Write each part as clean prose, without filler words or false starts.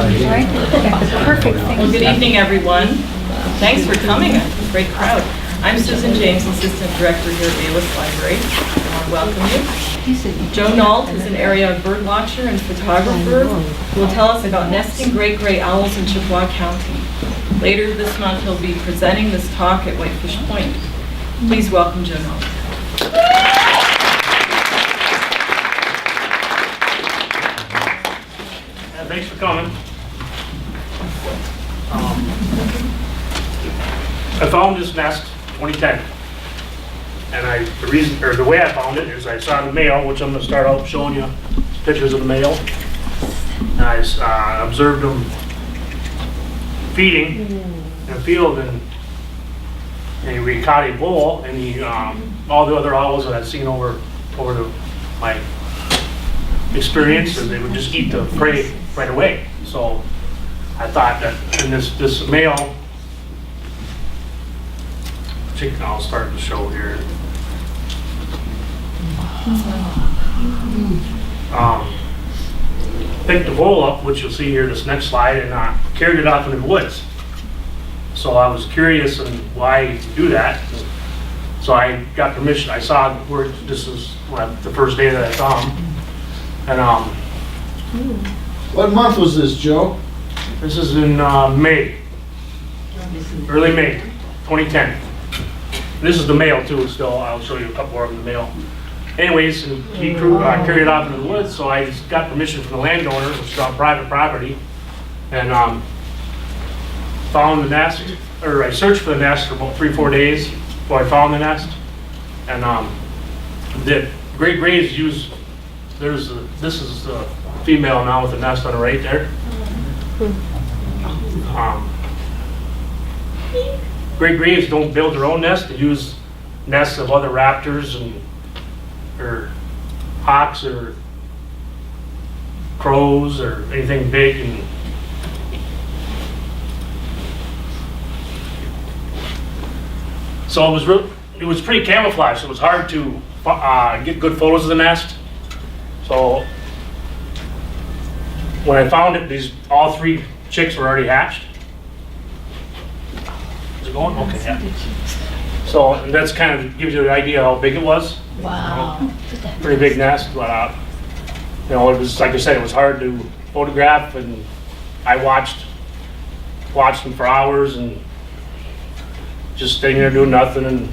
Right? The perfect thing. Well, good evening, everyone. Thanks for coming. A great crowd. I'm Susan James, Assistant Director here at Bayless Library. I want to welcome you. Joe Nault is an area bird watcher and photographer who will tell us about nesting great gray owls in Chippewa County. Later this month, he'll be presenting this talk at Whitefish Point. Please welcome Joe Nault. Thanks for coming. I found this nest 2010, and the way I found it is I saw the male, which I'm going to start out showing you pictures of the male. And I observed him feeding in a field, and we caught a bull, and all the other owls that I'd seen over my experience, and they would just eat the prey right away. So I thought that, and this male, I'll start the show here. Picked the bull up, which you'll see here this next slide, and carried it off into the woods. So I was curious on why you do that. So I got permission. I saw where this is the first day that I saw him. And What month was this, Joe? this is in May, early May, 2010. This is the male too. Still, I'll show you a couple more of the male. Anyways, and he carried it off into the woods, so I just got permission from the landowner, which is on private property, and found the nest, or I searched for the nest for about 3-4 days before I found the nest. And the great grays use. This is the female now with the nest on the right there. Great grays don't build their own nest. They use nests of other raptors or hawks or crows or anything big. And so it was pretty camouflaged. It was hard to get good photos of the nest. So when I found it, all 3 chicks were already hatched. Is it going? Okay, yeah. So and that's kind of gives you an idea how big it was. Wow. Pretty big nest, but it was, like I said, it was hard to photograph, and I watched them for hours and just sitting there doing nothing. And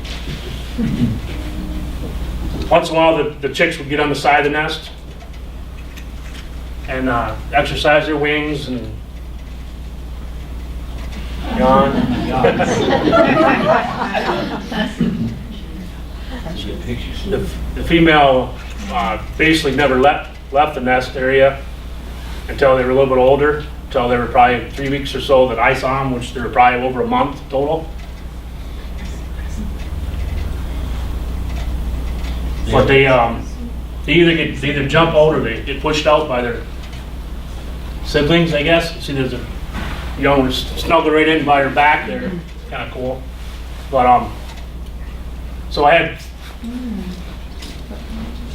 once in a while, the chicks would get on the side of the nest and exercise their wings and yawn. The female basically never left the nest area until they were a little bit older, until they were probably 3 weeks or so that I saw them, which they were probably over a month total. But they either jump out or they get pushed out by their siblings, I guess. See, there's a young one snuggled right in by her back there. Kind of cool. But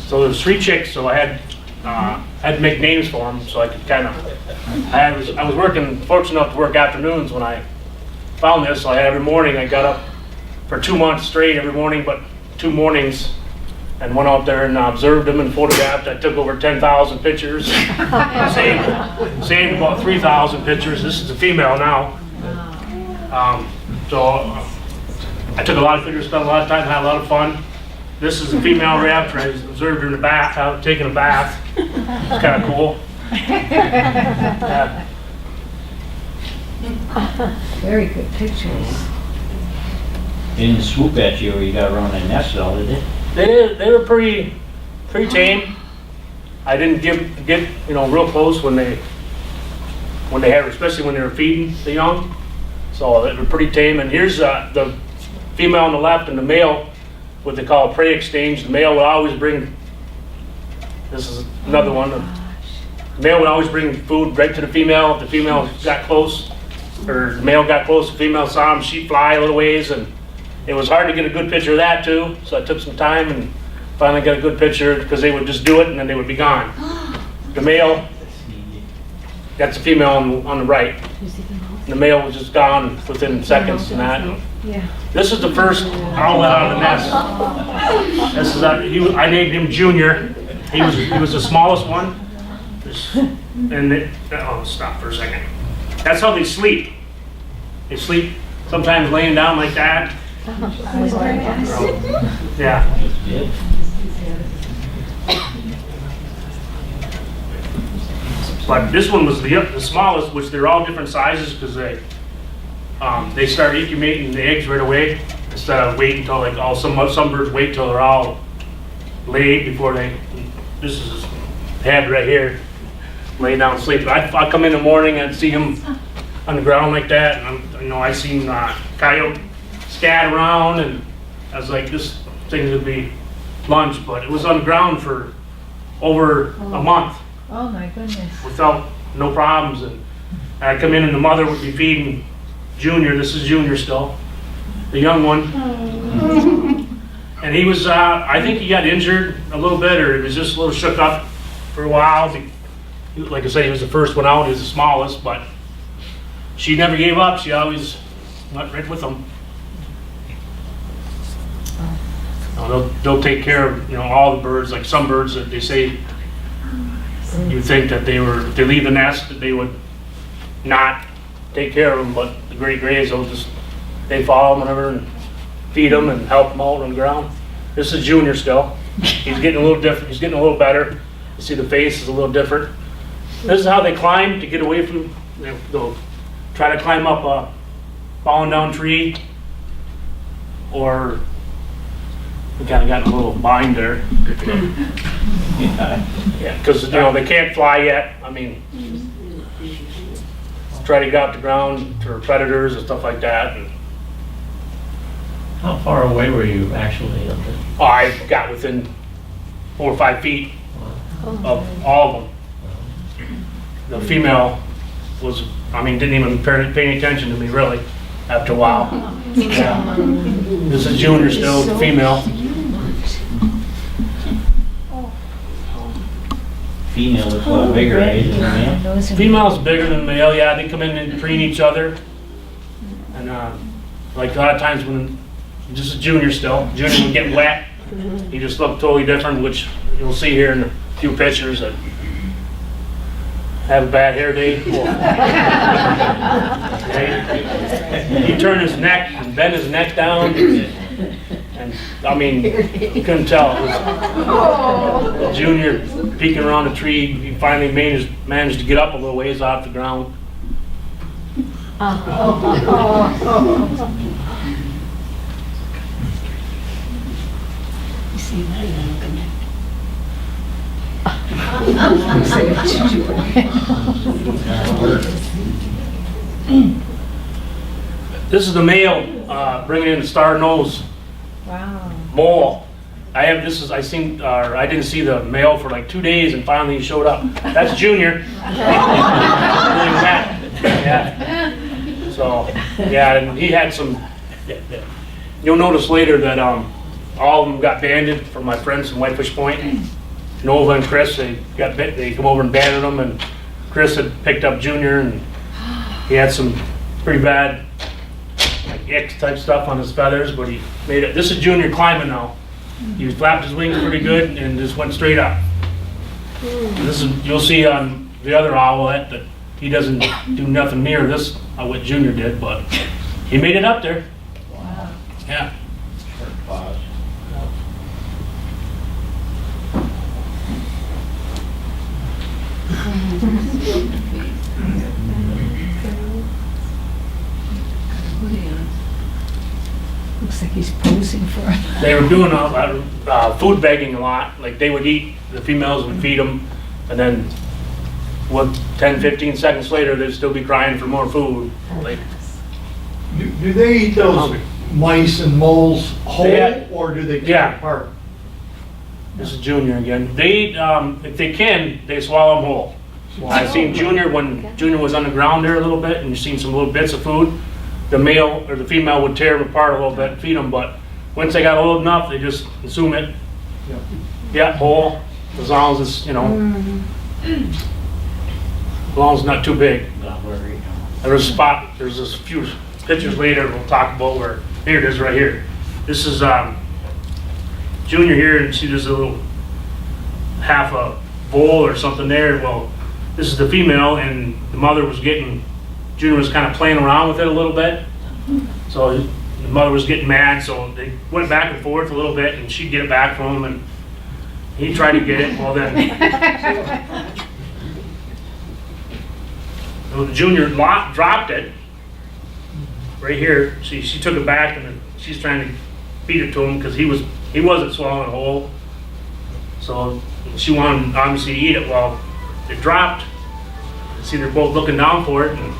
so there's 3 chicks. So I had to make names for them, so I could kind of. I was working, fortunate enough to work afternoons when I found this. So I had every morning. I got up for 2 months straight every morning, but 2 mornings. And went out there and observed them and photographed. I took over 10,000 pictures, saved about 3,000 pictures. This is a female now. So I took a lot of pictures, spent a lot of time, had a lot of fun. This is a female raptor. I observed her in the bath, taking a bath. It's kind of cool. Very good pictures. They didn't swoop at you or you got around that nest though, did they? They were pretty tame. I didn't get real close when they had, especially when they were feeding the young. So they were pretty tame. And here's the female on the left and the male, what they call prey exchange. The male would always bring. This is another one. The male would always bring food right to the female. If the female got close, or the male got close, the female saw him, she'd fly a little ways, and it was hard to get a good picture of that too, so I took some time and finally got a good picture because they would just do it and then they would be gone. The male that's the female on the right. The male was just gone within seconds and that. Yeah. This is the first owl out of the nest. This is I named him Junior. He was the smallest one. Oh, stop for a second. That's how they sleep. They sleep sometimes laying down like that. Yeah. But this one was the smallest, which they're all different sizes because they start incubating the eggs right away instead of waiting until like some birds wait till they're all laid before they. This is his head right here, laying down to sleep. I come in the morning and see him on the ground like that, and I seen coyote scat around, and I was like, this thing would be lunch, but it was on the ground for over a month. Oh my goodness. Without no problems, and I'd come in and the mother would be feeding Junior. This is Junior still, the young one. And he was, I think he got injured a little bit, or he was just a little shook up for a while. Like I said, he was the first one out. He was the smallest, but she never gave up. She always went right with him. They'll take care of all the birds. Like some birds that they say. You think that if they leave the nest, that they would not take care of them, but the great grays, they follow them whenever and feed them and help them out on the ground. This is Junior still. He's getting a little different. He's getting a little better. You see the face is a little different. This is how they climb to get away from. They'll try to climb up a falling down tree, or we kind of got in a little bind there. Yeah, because they can't fly yet. I mean, try to get off the ground for predators and stuff like that. And how far away were you actually? I got within 4 or 5 feet of all of them. The female didn't even pay any attention to me really after a while. Yeah. This is Junior still, the female. Female is a lot bigger, right, than the male? Female's bigger than male, yeah. They come in and preen each other. And like a lot of times when, this is Junior still, Junior would get wet. He just looked totally different, which you'll see here in a few pictures that have a bad hair day. He turned his neck and bent his neck down. And you couldn't tell. It was Junior peeking around a tree. He finally managed to get up a little ways off the ground. This is the male bringing in the star nose. Wow. Mole. I didn't see the male for like 2 days, and finally he showed up. That's Junior. Yeah. So, yeah, and he had some. You'll notice later that all of them got banded from my friends from Whitefish Point. Nova and Chris, they come over and banded them, and Chris had picked up Junior, and he had some pretty bad ick type stuff on his feathers, but he made it. This is Junior climbing now. He flapped his wings pretty good and just went straight up. You'll see on the other owlet that he doesn't do nothing near this what Junior did, but he made it up there. Wow. Yeah. Short claws. Looks like he's posing for it. They were doing food begging a lot. Like they would eat, the females would feed them, and then 10, 15 seconds later, they'd still be crying for more food. Like, Do they eat those mice and moles whole, or do they tear Yeah. apart? this is Junior again. They eat, if they can, they swallow them whole. I've seen Junior when Junior was on the ground there a little bit, and you've seen some little bits of food. The male or the female would tear them apart a little bit and feed them, but once they got old enough, they just consume it. Yeah, whole, as long as it's, as long as it's not too big. Not worried. There's a spot, there's a few pictures later we'll talk about where, here it is right here. This is Junior here, and see there's a little half a bowl or something there. Well, this is the female, and the mother was getting, Junior was kind of playing around with it a little bit. So the mother was getting mad, so they went back and forth a little bit, and she'd get it back from him, and he tried to get it. Well, then the Junior dropped it right here. She took it back, and then she's trying to feed it to him because he wasn't swallowing whole. So she wanted obviously to eat it. Well, it dropped. See, they're both looking down for it, and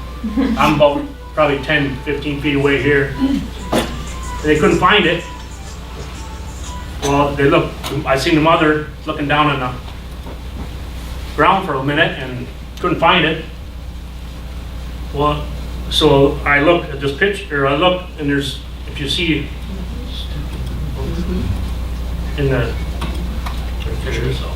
I'm about probably 10, 15 feet away here. And they couldn't find it. Well, I seen the mother looking down on the ground for a minute and couldn't find it. Well, so I look at this picture, and there's, if you see in the picture, so.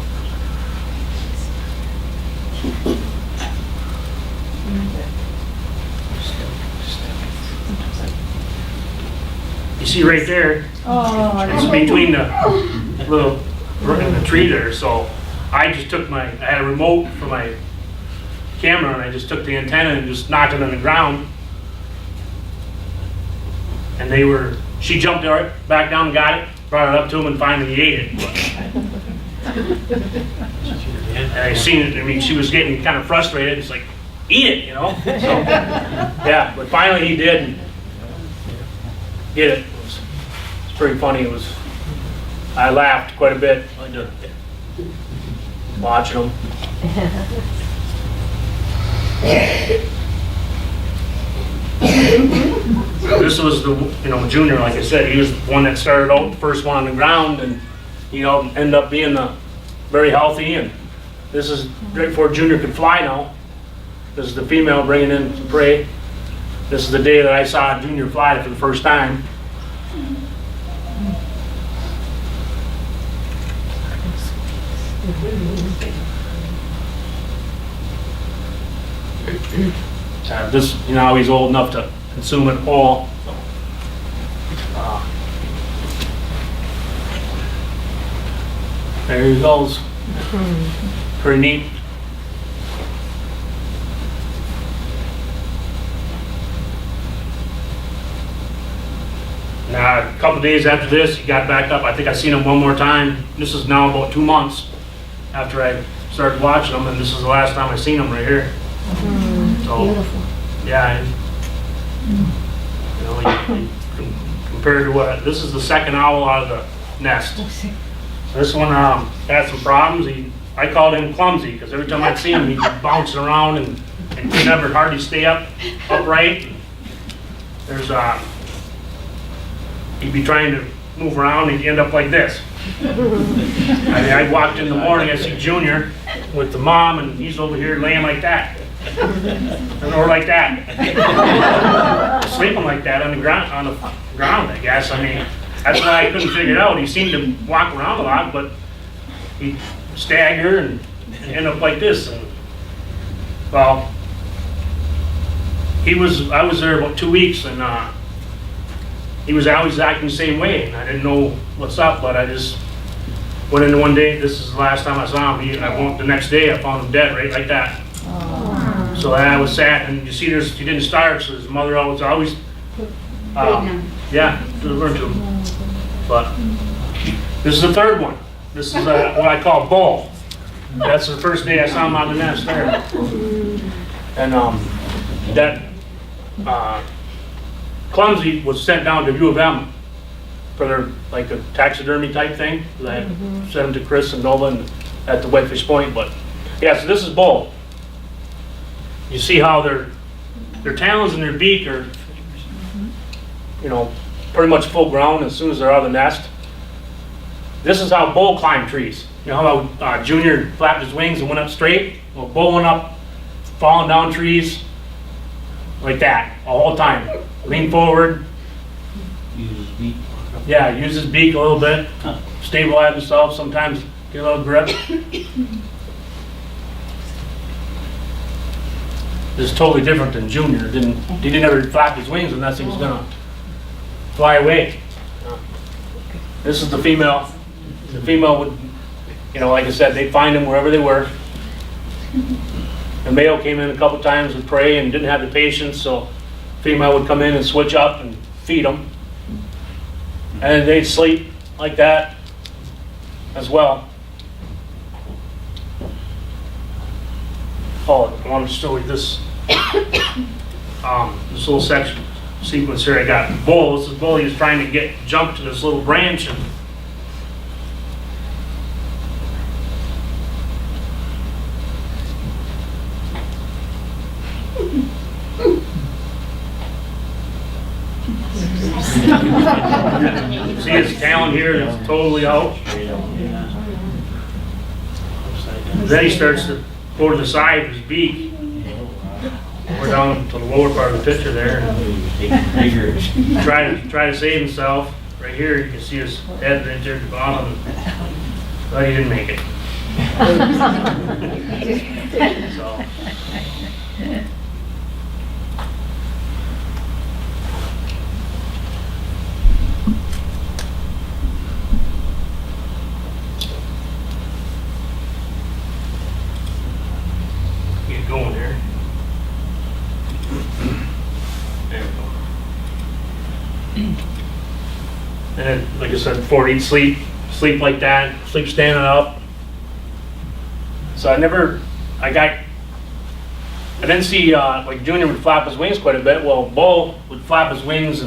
You see right there, it's between the little in the tree there. So I just took I had a remote for my camera, and I just took the antenna and just knocked it on the ground. And she jumped right back down and got it, brought it up to him, and finally he ate it. And I seen it, I mean, she was getting kind of frustrated. It's like, eat it, you know? So, yeah, but finally he did and get it. It's pretty funny. I laughed quite a bit watching them. This was Junior, like I said, he was the one that started out, the first one on the ground, and ended up being very healthy. And this is right before Junior could fly now. This is the female bringing in some prey. This is the day that I saw Junior fly for the first time. This, he's old enough to consume it all. There he goes. Pretty neat. Now, a couple days after this, he got back up. I think I seen him one more time. This is now about 2 months after I started watching him, and this is the last time I seen him right here. So, Beautiful. yeah, compared to this is the second owl out of the nest. This one had some problems. I called him Clumsy because every time I'd see him, he'd be bouncing around and could never hardly stay upright. There's he'd be trying to move around and he'd end up like this. I walked in the morning, I see Junior with the mom, and he's over here laying like that. Or like that. Sleeping like that on the ground, I guess. I mean, that's why I couldn't figure it out. He seemed to walk around a lot, but he'd stagger and end up like this. And, well, I was there about 2 weeks, and he was always acting the same way, and I didn't know what's up, but I just went in one day. This is the last time I saw him. The next day I found him dead right like that. So I was sad, and you see, he didn't starve, so his mother was always, delivered to him. But this is the third one. This is what I call bull. That's the first day I saw him on the nest there. And Clumsy was sent down to U of M for their a taxidermy type thing. I had sent him to Chris and Nova at the Whitefish Point. But yeah, so this is bull. You see how their talons and their beak are, pretty much full grown as soon as they're out of the nest. This is how bull climb trees. You know how Junior flapped his wings and went up straight? Well, bull went up, falling down trees like that all the whole time. Lean forward. Use his beak. Yeah, use his beak a little bit. Stabilize himself. Sometimes get a little grip. is totally different than Junior. He didn't ever flap his wings unless he was gonna fly away. This is the female. The female would, you know, like I said, they'd find them wherever they were. The male came in a couple times with prey and didn't have the patience, so female would come in and switch up and feed them. And they'd sleep like that as well. Oh, I want to show you this, this little sequence here. I got Bull. This is Bull. He was trying to jump to this little branch, and see his talon here is totally out. Then he starts to go to the side of his beak. We're down to the lower part of the picture there. Try to save himself. Right here, you can see his head right there at the bottom. But he didn't make it. So. Get going here. There we go. And then, like I said before, he'd sleep like that, sleep standing up. So I didn't see, like Junior would flap his wings quite a bit. Well, Bull would flap his wings,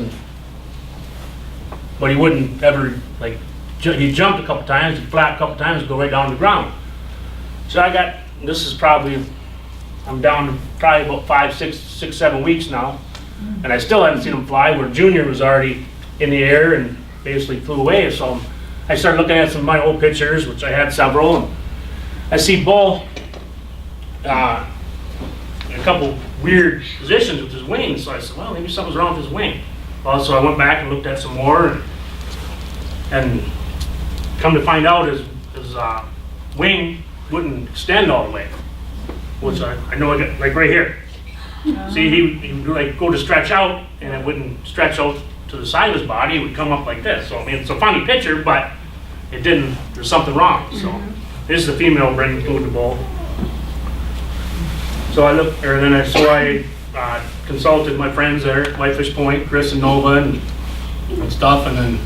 but he wouldn't ever, like, he jumped a couple times, he'd flap a couple times, go right down to the ground. So I'm down to probably about 5, 6, 7 weeks now, and I still haven't seen him fly, where Junior was already in the air and basically flew away. So I started looking at some of my old pictures, which I had several, and I see Bull in a couple weird positions with his wings. So I said, well, maybe something's wrong with his wing. Well, so I went back and looked at some more, and come to find out his wing wouldn't extend all the way, which I know, like right here. See, he would like go to stretch out, and it wouldn't stretch out to the side of his body. It would come up like this. So I mean, it's a funny picture, but it didn't. There's something wrong. So this is the female bringing food to Bull. So I consulted my friends there at Whitefish Point, Chris and Nova and stuff, and then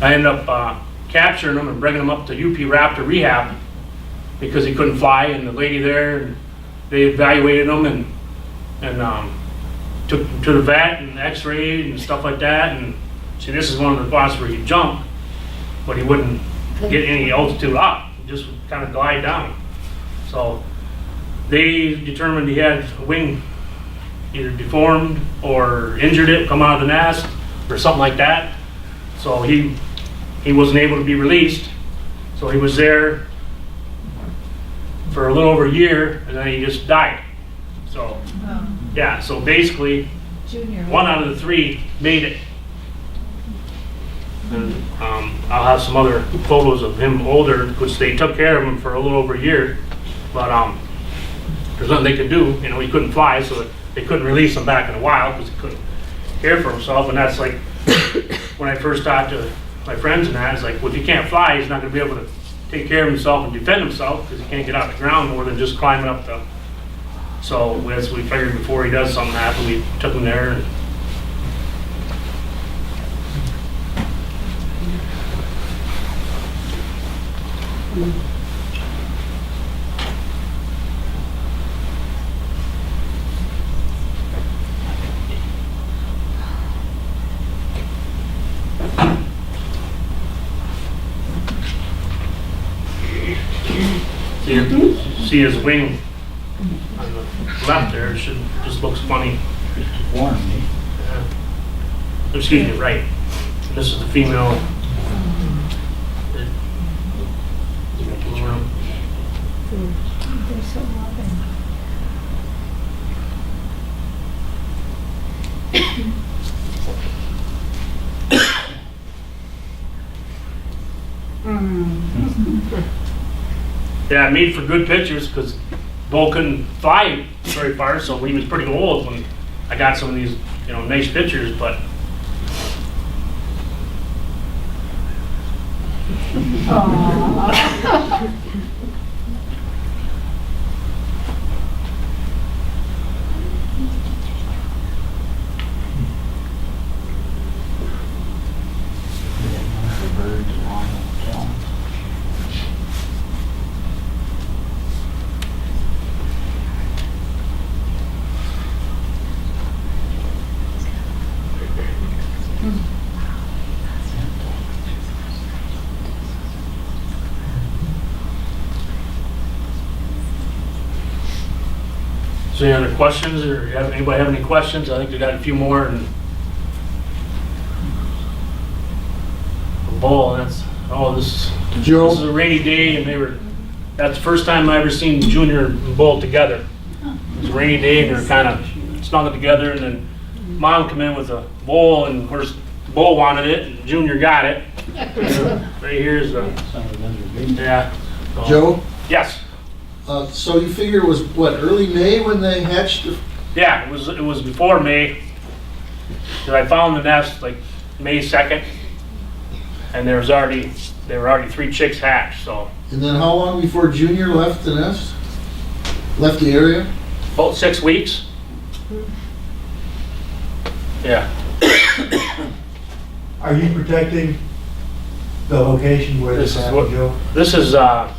I ended up capturing him and bringing him up to UP Raptor Rehab because he couldn't fly. And the lady there, they evaluated him and took him to the vet and x-rayed and stuff like that. And see, this is one of the spots where he'd jump, but he wouldn't get any altitude up. He just would kind of glide down. So they determined he had a wing either deformed or injured it, come out of the nest or something like that. So he wasn't able to be released. So he was there for a little over a year, and then he just died. So yeah, so basically Junior. 1 out of the 3 made it. And I'll have some other photos of him older, which they took care of him for a little over a year. But there's nothing they could do. You know, he couldn't fly, so they couldn't release him back in the wild because he couldn't care for himself. And that's like when I first talked to my friends and that, it's like, well, if he can't fly, he's not going to be able to take care of himself and defend himself because he can't get off the ground more than just climbing up the. So as we figured before he does something happen, we took him there. And see his wing on the left there. It just looks funny. Excuse me, right. And this is the female. They're so loving. Yeah, made for good pictures because bull couldn't fly very far, so he was pretty old when I got some of these, nice pictures, but so any other questions, or anybody have any questions? I think we got a few more, and the bull, this is a rainy day, and that's the first time I ever seen Junior and Bull together. It was a rainy day, and they were kind of snuggled together, and then Mom come in with a bull, and of course, the Bull wanted it, and Junior got it. Right here's the, yeah. Joe, Yes. so you figure it was, what, early May when they hatched? Yeah, it was before May, because I found the nest like May 2nd, and there were already 3 chicks hatched, so And then how long before Junior left the nest? Left the area? about 6 weeks. Yeah. Are you protecting the location where this This is happened, what- Joe? This is, I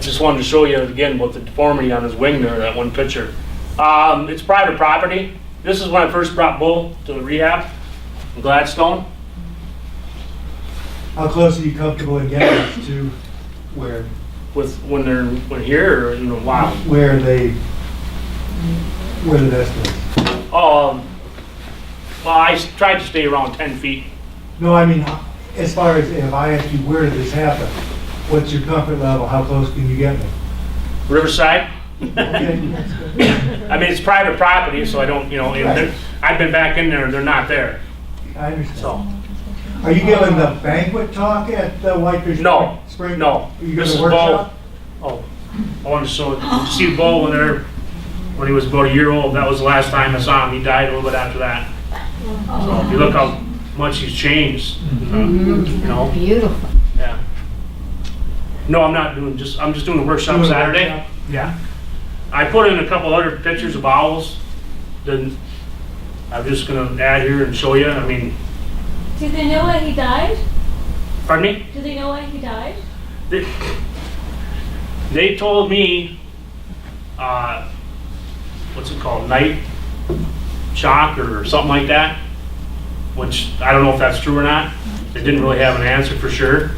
just wanted to show you again about the deformity on his wing there, that one picture. It's private property. This is when I first brought Bull to the rehab in Gladstone. How close are you comfortable in getting to where When here, or, wow. where the nest is? Well, I tried to stay around 10 feet. No, I mean, as far as if I ask you where did this happen, what's your comfort level? How close can you get me? Riverside. Okay, that's good. I mean, it's private property, so I don't, Right. I've been back in there, they're not there, I understand. so. Are you giving the banquet talk at the Whitefish No, Spring? no. Are you This giving is a Bull. workshop? Oh, I wanted to see Bull when he was about a year old. That was the last time I saw him. He died a little bit after that. So if you look how much he's changed, Beautiful. yeah. No, I'm not doing, I'm just doing a workshop Doing a Saturday. workshop? Yeah. I put in a couple other pictures of owls. Then I'm just gonna add here and show you. I mean, Do they know why he died? pardon me? Do they know why he died? They told me, what's it called, night shock or something like that, which I don't know if that's true or not. They didn't really have an answer for sure,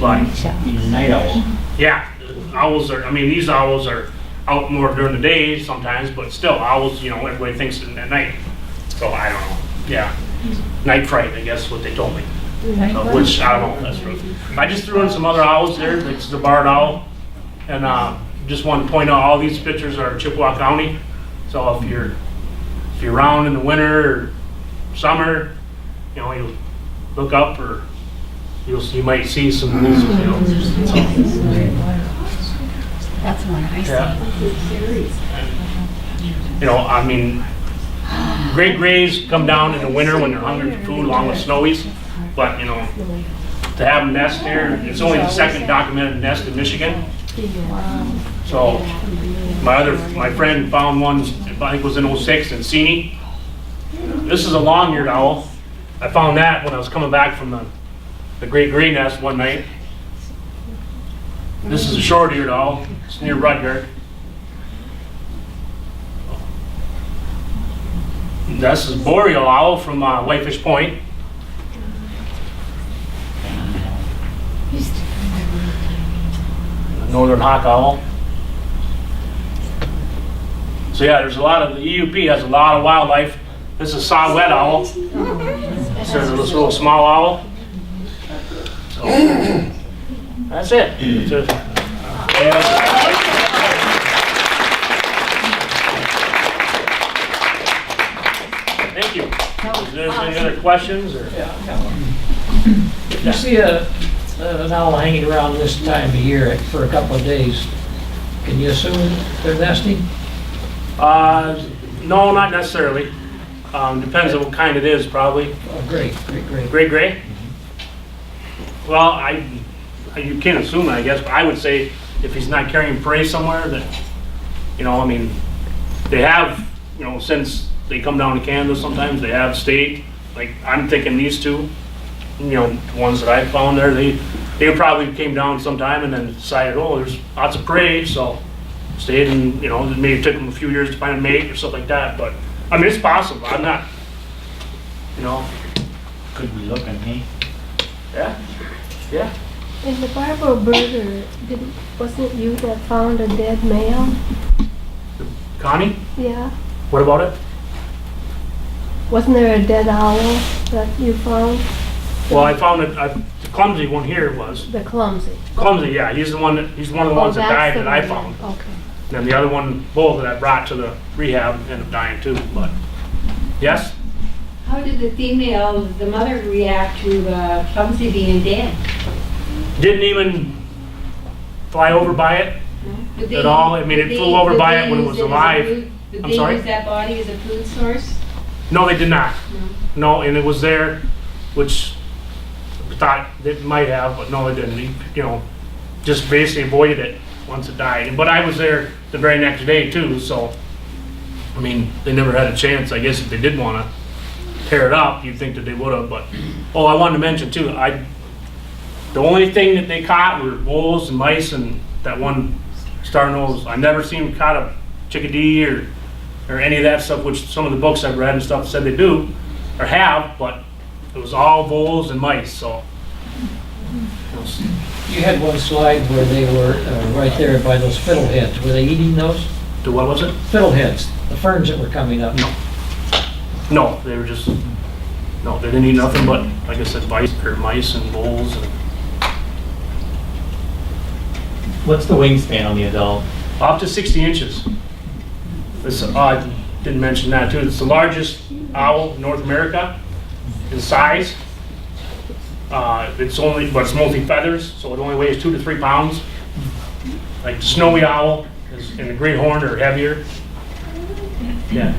but He's a night owl. yeah, owls are, these owls are out more during the day sometimes, but still, owls, everybody thinks at night. So I don't know, yeah. Night fright, I guess, what they told me. So, which, I don't know if that's true. I just threw in some other owls there, like the barred owl. And just wanted to point out, all these pictures are Chippewa County. So if you're around in the winter or summer, you'll look up, or you might see some of these, That's one I yeah. Great grays come down in the winter when they're hungry for food, along with snowies. But, to have a nest here, it's only the second documented nest in Michigan. So, my friend found one, I think it was in '06 in Seney. This is a long-eared owl. I found that when I was coming back from the great gray nest one night. This is a short-eared owl. It's near Rudyard. This is boreal owl from Whitefish Point. Northern hawk owl. So yeah, there's a lot of, the EUP has a lot of wildlife. This is saw-whet owl. This is this little small owl. So, that's it. Thank you. Is there any other questions, or? You see an owl hanging around this time of year for a couple of days. Can you assume they're nesting? No, not necessarily. Depends on what kind it is, probably. Oh, great. Gray gray? Well, you can't assume it, I guess, but I would say if he's not carrying prey somewhere that, I mean, they have, since they come down to Canada sometimes, they have stayed. Like, I'm thinking these two, the ones that I found there, they probably came down sometime and then decided, oh, there's lots of prey, so stayed and, it maybe took them a few years to find a mate or something like that, but, I mean, it's possible. I'm not, Could be looking, hey? yeah. In the Barbara Burger, wasn't it you that found a dead male? Connie, Yeah. what about it? Wasn't there a dead owl that you found? Well, I found it, the Clumsy one here was. The Clumsy. Clumsy, yeah, he's one of the ones that that's died the that I one. found. Okay. And then the other one, both that I brought to the rehab ended up dying too, but, yes? How did the mother react to Clumsy being dead? Didn't even fly over by it at all. I mean, it flew over by it when it was alive. Did I'm they sorry? use that body as a food source? No, they did not. No, and it was there, which I thought it might have, but no, it didn't. Just basically avoided it once it died. But I was there the very next day too, so, I mean, they never had a chance. I guess if they did want to tear it up, you'd think that they would have, but, oh, I wanted to mention too, the only thing that they caught were voles and mice and that one star nose. I never seen them caught a chickadee or any of that stuff, which some of the books I've read and stuff said they do or have, but it was all voles and mice, so. You had one slide where they were right there by those fiddleheads. Were they eating those? What was it? Fiddleheads, the ferns that were coming up. No, they were just, no, they didn't eat nothing but, like I said, mice and voles and What's the wingspan on the adult? up to 60 inches. This, I didn't mention that too. It's the largest owl in North America in size. It's mostly feathers, so it only weighs 2 to 3 pounds. Like the snowy owl and the great horn are heavier. Yeah.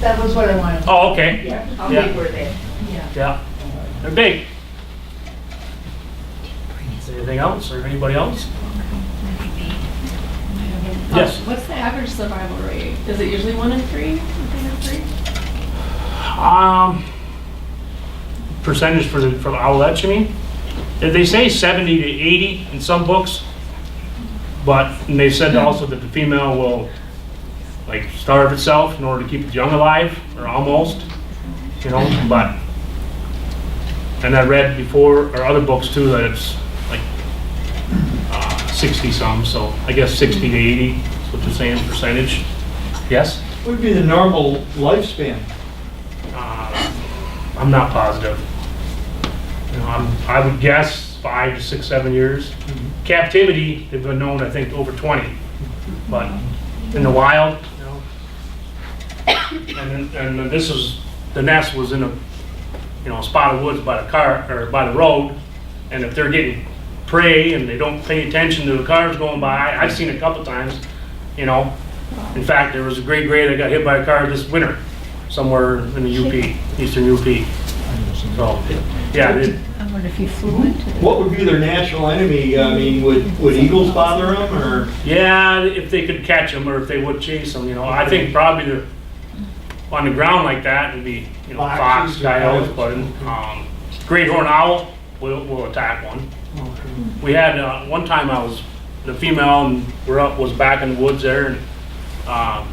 That was what I wanted. Oh, okay. Yeah. How Yeah. big were they? Yeah. They're big. Anything else or anybody else? Yes. What's the average survival rate? Is it usually 1 in 3? Percentage for the owlets, you mean? They say 70 to 80 in some books, and they said also that the female will like starve itself in order to keep the young alive, or almost, but, and I read before, or other books too, that it's like 60 some, so I guess 60 to 80 is what they're saying, percentage. Yes? What would be the normal lifespan? I'm not positive. I would guess 5 to 6, 7 years. Captivity, they've been known, I think, over 20. But in the wild, and this was, the nest was in a spot of woods by the car, or by the road, and if they're getting prey and they don't pay attention to the cars going by, I've seen it a couple times, In fact, there was a great gray that got hit by a car this winter, somewhere in the UP, eastern UP. So, yeah. I wonder if he flew into it. What would be their natural enemy? I mean, would eagles bother them, or? Yeah, if they could catch them or if they would chase them, I think probably on the ground like that would be, fox, coyotes, but great horned owl will attack one. We had one time the female and was back in the woods there and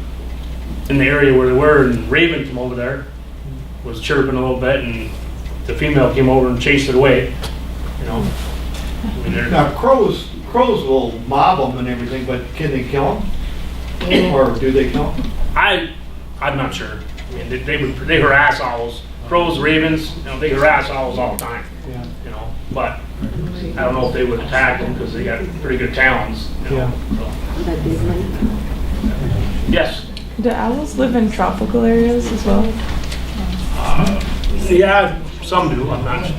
in the area where they were, and raven from over there was chirping a little bit, and the female came over and chased it away. Now, crows will mob them and everything, but can they kill them? Or do they kill them? I'm not sure. I mean, they harass owls. Crows, ravens, they harass owls all the time. Yeah. But I don't know if they would attack them because they got pretty good talons. Yeah. So. Yes. Do owls live in tropical areas as well? Yeah, some do. I'm not sure.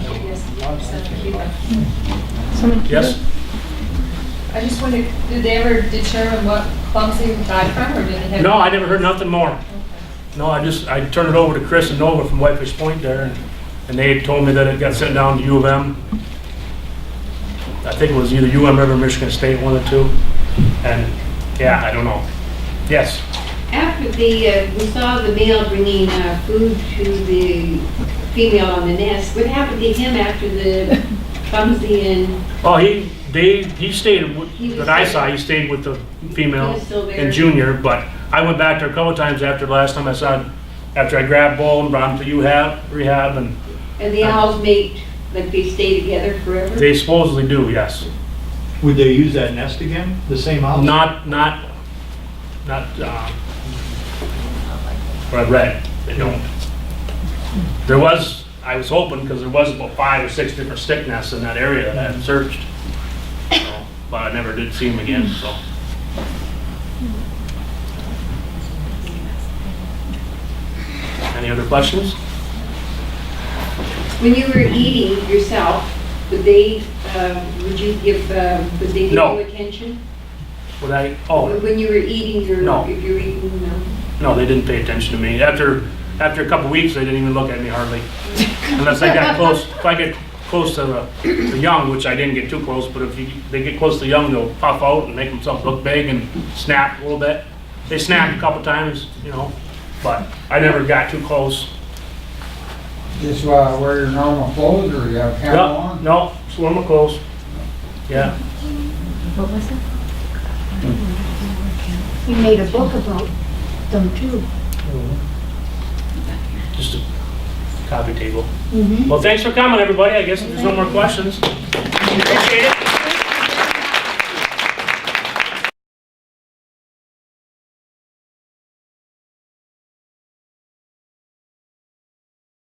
Yes? I just wondered, did they ever determine what Clumsy died from, or did it have? No, I never heard nothing more. No, I turned it over to Chris and Nova from Whitefish Point there, and they had told me that it got sent down to U of M. I think it was either UM River, Michigan State, one of the two. And, yeah, I don't know. Yes? After we saw the male bringing food to the female on the nest, what happened to him after the Clumsy and, Oh, he stayed, He was that I there. saw, he stayed with the female He was still there. and junior, but I went back there a couple times after the last time I saw him, after I grabbed Bull and brought him to rehab, and the owls mate, like they stay together forever? they supposedly do, yes. Would they use that nest again? The same house? Not, what I read, they don't. There was, I was hoping, because there was about 5 or 6 different stick nests in that area that I had searched. So, but I never did see them again, so. Any other questions? When you were eating yourself, would they give No. you attention? Would I, oh, When you were eating No. if you're eating, no, they didn't pay attention to me. After a couple weeks, they didn't even look at me hardly. Unless I got close, if I get close to the young, which I didn't get too close, but if they get close to the young, they'll puff out and make themselves look big and snap a little bit. They snapped a couple times, but I never got too close. Just wear your normal clothes, or you have camo No, on? no, normal clothes. Yeah. What was it? You made a book about them too. Just a coffee table. Well, thanks for coming, everybody. I guess if there's no more questions. Appreciate it.